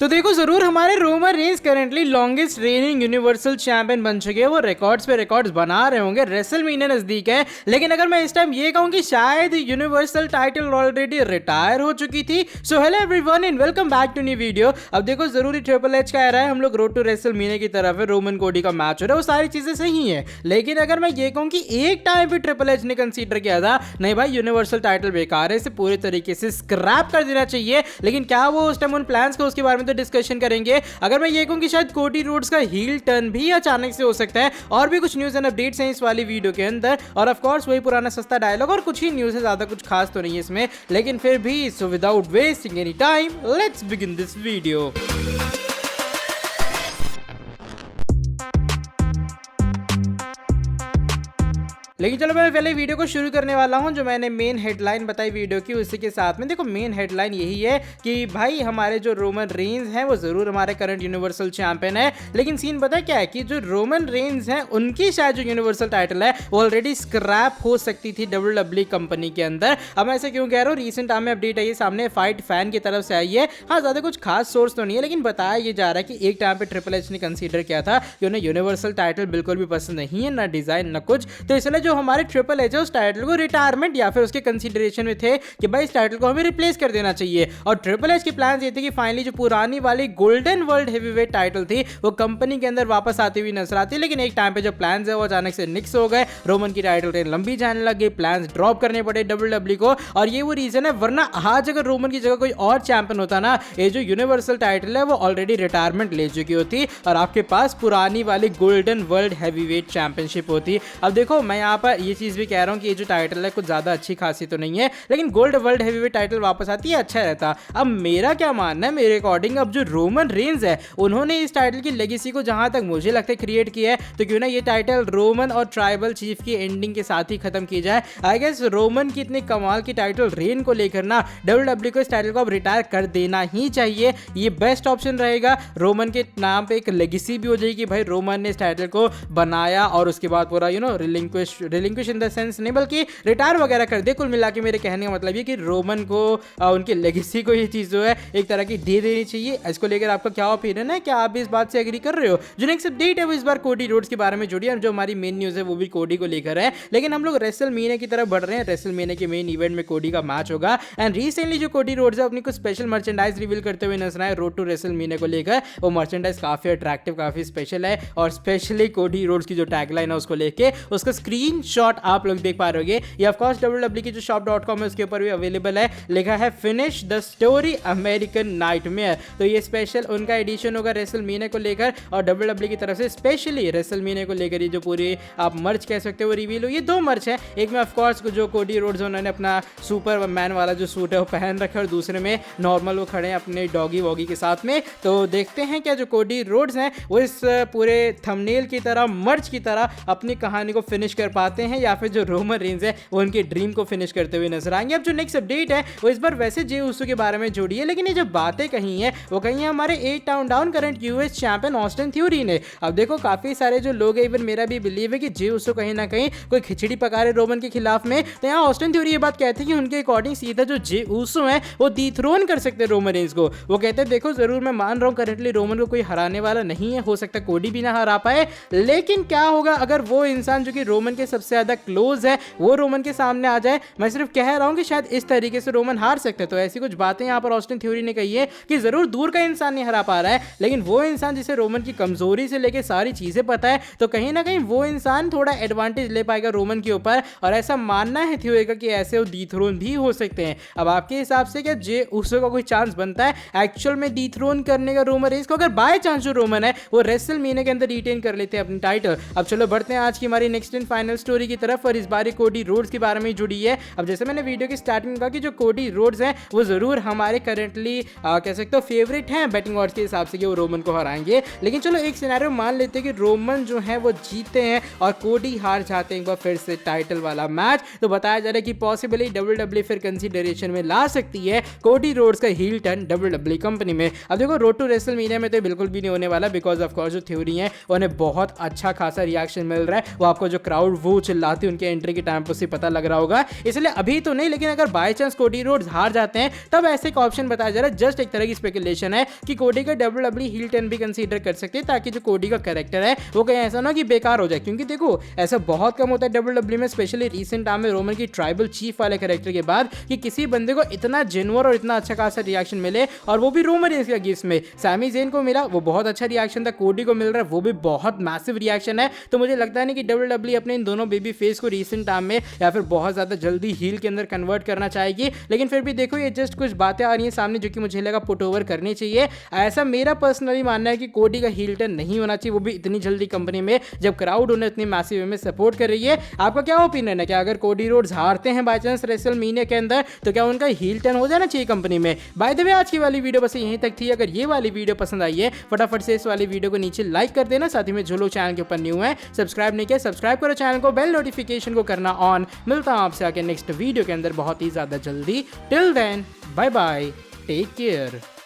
तो देखो जरूर हमारे Roman Reigns currently longest raining universal champion बन चुके हैं। वो रिकॉर्ड्स पे रिकॉर्ड्स बना रहे होंगे, रेसलमेनिया नजदीक है। लेकिन अगर मैं इस टाइम ये कहूं कि शायद यूनिवर्सल टाइटल ऑलरेडी रिटायर हो चुकी थी। So hello everyone and welcome back to new video. अब देखो जरूरी ट्रिपल एच का रहा है, हम लोग रोड टू रेसलमेनिया की तरफ है, रोमन कोडी का मैच हो रहा है, वो सारी चीजें सही है। लेकिन अगर मैं ये कहूं कि एक टाइम पे ट्रिपल एच ने कंसीडर किया था नहीं भाई यूनिवर्सल टाइटल बेकार है, इसे पूरे तरीके से स्क्रैप कर देना चाहिए। लेकिन क्या वो उस टाइम उन प्लान्स को उसके बारे में डिस्कशन करेंगे। अगर मैं ये कहूं कि शायद कोडी रोड्स का हील टर्न भी अचानक से हो सकता है, और भी कुछ न्यूज़ एंड अपडेट्स हैं इस वाली वीडियो के अंदर। और ऑफ कोर्स वही पुराना सस्ता डायलॉग और कुछ ही न्यूज़ है, ज्यादा कुछ खास तो नहीं है इसमें, लेकिन फिर भी so without wasting any time let's begin this video. लेकिन चलो मैं पहले वीडियो को शुरू करने वाला हूं। जो मैंने मेन हेडलाइन बताई वीडियो की उसी के साथ में देखो मेन हेडलाइन यही है कि भाई हमारे जो रोमन रेंस हैं वो जरूर हमारे करंट यूनिवर्सल चैंपियन है। लेकिन सीन पता क्या है कि जो रोमन रेंस हैं उनकी शायद जो यूनिवर्सल टाइटल है वो ऑलरेडी स्क्रैप हो सकती थी WWE कंपनी के अंदर। अब मैं ऐसे क्यों कह रहा हूँ, रिसेंट टाइम में अपडेट आई है सामने, फाइट फैन की तरफ से आई है। हाँ ज्यादा कुछ खास सोर्स तो नहीं है, लेकिन बताया ये जा रहा है कि एक टाइम पे ट्रिपल एच ने कंसीडर किया था कि उन्हें यूनिवर्सल टाइटल बिल्कुल भी पसंद नहीं है, ना डिजाइन ना कुछ। तो इसलिए जो हमारे ट्रिपल एच है उस टाइटल को रिटायरमेंट या फिर उसके कंसीडरेशन में थे कि भाई इस टाइटल को हमें रिप्लेस कर देना चाहिए। और ट्रिपल एच के प्लान ये थे कि फाइनली जो पुरानी वाली गोल्डन वर्ल्ड हेवीवेट टाइटल थी वो कंपनी के अंदर वापस आती हुई नजर आती है। लेकिन एक टाइम पे जो प्लान्स है वो अचानक से निक्स हो गए, रोमन की टाइटल ट्रेन लंबी जाने लग गई, प्लान्स ड्रॉप करने पड़े WWE को। और ये वो रीजन है, वरना आज अगर रोमन की जगह कोई और चैंपियन होता ना, ये जो यूनिवर्सल टाइटल है वो ऑलरेडी रिटायरमेंट ले चुकी होती और आपके पास पुरानी वाली गोल्डन वर्ल्ड हैवीवेट चैंपियनशिप होती। अब देखो मैं यहाँ पर ये चीज भी कह रहा हूँ कि ये जो टाइटल है कुछ ज्यादा अच्छी खासी तो नहीं है, लेकिन गोल्ड वर्ल्ड हैवीवेट टाइटल वापस आती है अच्छा रहता। अब मेरा क्या मानना है, मेरे अकॉर्डिंग अब जो रोमन रेंस है उन्होंने इस टाइटल की लेगेसी को जहां तक मुझे लगता है क्रिएट किया है, तो क्यों ना ये टाइटल रोमन और ट्राइबल चीफ की एंडिंग के साथ ही खत्म की जाए। आई गेस रोमन की इतनी कमाल की टाइटल रेन को लेकर ना WWE को इस टाइटल को अब रिटायर कर देना ही चाहिए, ये बेस्ट ऑप्शन रहेगा। रोमन के नाम पे एक लेगेसी भी हो जाएगी, भाई रोमन ने इस टाइटल को बनाया और उसके बाद पूरा रिलिंक्विश इन द सेंस नहीं बल्कि रिटायर वगैरह कर दे। कुल मिला के मेरे कहने का मतलब ये कि रोमन को उनके लेगेसी को ये चीज़ जो है एक तरह की दे देनी चाहिए। इसको लेकर आपका क्या ओपिनियन है, क्या आप भी इस बात से एग्री कर रहे हो? जो नेक्स्ट अपडेट है वो इस बार कोडी रोड्स के बारे में जुड़ी है, जो हमारी मेन न्यूज़ है वो भी कोडी को लेकर है। लेकिन हम लोग रेसलमेनिया की तरफ बढ़ रहे हैं। रेसलमेनिया के मेन इवेंट में कोडी का मैच होगा एंड रिसेंटली जो कोडी रोड्स है अपनी कुछ स्पेशल मर्चेंडाइज रिवील करते हुए नजर आए रोड टू रेसलमेनिया को लेकर। वो मर्चेंडाइज काफी अट्रैक्टिव, काफी स्पेशल है और स्पेशली कोडी रोड्स की जो टैगलाइन है उसको लेके उसका स्क्रीनशॉट आप लोग देख पा रहे होंगे। ये ऑफ कोर्स WWE की जो shop.com है उसके ऊपर भी अवेलेबल है, लिखा है finish the story American nightmare. तो ये स्पेशल उनका एडिशन होगा रेसलमेनिया को लेकर और WWE की तरफ से स्पेशली रेसलमेनिया को लेकर ये जो पूरी आप मर्च कह सकते हो वो रिवील हुई। ये दो मर्च है, एक में ऑफ कोर्स जो कोडी रोड्स उन्होंने अपना सुपर मैन वाला जो सूट है वो पहन रखा है और दूसरे में नॉर्मल वो खड़े हैं अपने डॉगी वॉगी के साथ में। तो देखते हैं क्या जो कोडी रोड्स हैं वो इस पूरे थंबनेल की तरह मर्च की तरह अपनी कहानी को फिनिश कर पाते हैं या फिर जो रोमन रेंस है वो उनके ड्रीम को फिनिश करते हुए नजर आएंगे। अब जो नेक्स्ट अपडेट है वो इस बार वैसे जे उसो के बारे में जुड़ी है, लेकिन ये जो बातें कही हैं वो कही है हमारे 8 town down current US champion Austin theory ने। अब देखो काफी सारे जो लोग हैं, इवन मेरा भी बिलीव है कि जे उसो कहीं ना कहीं कोई खिचड़ी पका रहे रोमन के खिलाफ में। तो यहाँ ऑस्टिन थ्योरी ये बात कहते हैं कि उनके अकॉर्डिंग सीधा जो जे उसो है वो डिथ्रोन कर सकते हैं रोमन रेंस को। वो कहते हैं देखो जरूर मैं मान रहा हूँ करंटली रोमन को कोई हराने वाला नहीं है, हो सकता है कोडी भी ना हरा पाए, लेकिन क्या होगा अगर वो इंसान जो कि रोमन के सबसे ज्यादा क्लोज है वो रोमन के सामने आ जाए। मैं सिर्फ कह रहा हूं कि शायद इस तरीके से रोमन हार सकते हैं। तो ऐसी कुछ बातें यहां पर ऑस्टिन थ्योरी ने कही है कि जरूर दूर का इंसान नहीं हरा पा रहा है, लेकिन वो इंसान जिसे रोमन की कमजोरी से लेके सारी चीजें पता है, तो कहीं ना कहीं वो इंसान थोड़ा एडवांटेज ले पाएगा रोमन के ऊपर। और ऐसा मानना है थ्योरी का कि ऐसे वो डिथ्रोन भी हो सकते हैं। अब आपके हिसाब से क्या जे उसो का कोई चांस बनता है एक्चुअल में डिथ्रोन करने का रोमन रेंस को, अगर बाय चांस जो रोमन है वो रेसलमेनिया के अंदर रिटेन कर लेते हैं अपनी टाइटल? अब चलो बढ़ते हैं आज की हमारी नेक्स्ट एंड फाइनल स्टोरी की तरफ और इस बार कोडी रोड्स के बारे में जुड़ी है। अब जैसे मैंने वीडियो की स्टार्टिंग में कहा कि जो कोडी रोड्स हैं वो जरूर हमारे करंटली कह सकते हो फेवरेट हैं बैटिंग ऑड्स के हिसाब से कि वो रोमन को हराएंगे। लेकिन चलो एक सिनेरियो मान लेते हैं कि रोमन जो है वो जीते हैं और कोडी हार जाते हैं एक बार फिर से टाइटल वाला मैच। तो बताया जा रहा है कि पॉसिबली WWE फिर कंसीडरेशन में ला सकती है कोडी रोड्स का हील टर्न WWE कंपनी में। अब देखो रोड टू रेसलमेनिया में तो बिल्कुल भी नहीं होने वाला, बिकॉज ऑफ कोर्स जो थ्योरी है उन्हें बहुत अच्छा खासा रिएक्शन मिल रहा है। वो आपको जो क्राउड वो चिल्लाती उनके एंट्री के टाइम पर उसे पता लग रहा होगा, इसलिए अभी तो नहीं, लेकिन अगर बाय चांस कोडी रोड्स हार जाते हैं तब ऐसे एक ऑप्शन बताया जा रहा है। जस्ट एक तरह की स्पेकुलेशन है कि कोडी का WWE हील टर्न भी कंसीडर कर सकते हैं, ताकि जो कोडी का कैरेक्टर है वो कहीं ऐसा ना कि बेकार हो जाए, क्योंकि देखो ऐसा बहुत कम होता है WWE में, स्पेशली रिसेंट टाइम में रोमन की ट्राइबल चीफ वाले कैरेक्टर के बाद, कि किसी बंदे को इतना जेन्युइन और इतना अच्छा खासा रिएक्शन मिले, और वो भी रोमन रेंज का गिफ्ट में। सैमी ज़ेन को मिला, वो बहुत अच्छा रिएक्शन था, कोडी को मिल रहा है, वो भी बहुत मैसिव रिएक्शन है। तो मुझे लगता नहीं कि WWE अपने इन दोनों बेबी फेस को रिसेंट टाइम में या फिर बहुत ज़्यादा जल्दी हील के अंदर कन्वर्ट करना चाहेगी, लेकिन फिर भी देखो ये जस्ट कुछ बातें आ रही हैं सामने जो कि मुझे लगा पुट ओवर करनी चाहिए। ऐसा मेरा पर्सनली मानना है कि कोडी का हील टर्न नहीं होना चाहिए, वो भी इतनी जल्दी कंपनी में, जब क्राउड उन्हें इतनी मैसिव वे में सपोर्ट कर रही है। आपका क्या ओपिनियन है? क्या अगर कोडी रोड्स हारते हैं बाय चांस रेसलमेनिया के अंदर, तो क्या उनका हील टर्न हो जाना चाहिए कंपनी में? बाय द वे आज की वाली वीडियो बस यहीं तक थी। अगर ये वाली वीडियो पसंद आई है फटाफट से इस वाली वीडियो को नीचे लाइक कर देना, साथ ही में जो लोग चैनल के ऊपर न्यू है सब्सक्राइब नहीं किया सब्सक्राइब करो चैनल को, बेल नोटिफिकेशन को करना ऑन। मिलता हूं आपसे आके नेक्स्ट वीडियो के अंदर बहुत ही ज्यादा जल्दी। Till then bye bye, take care.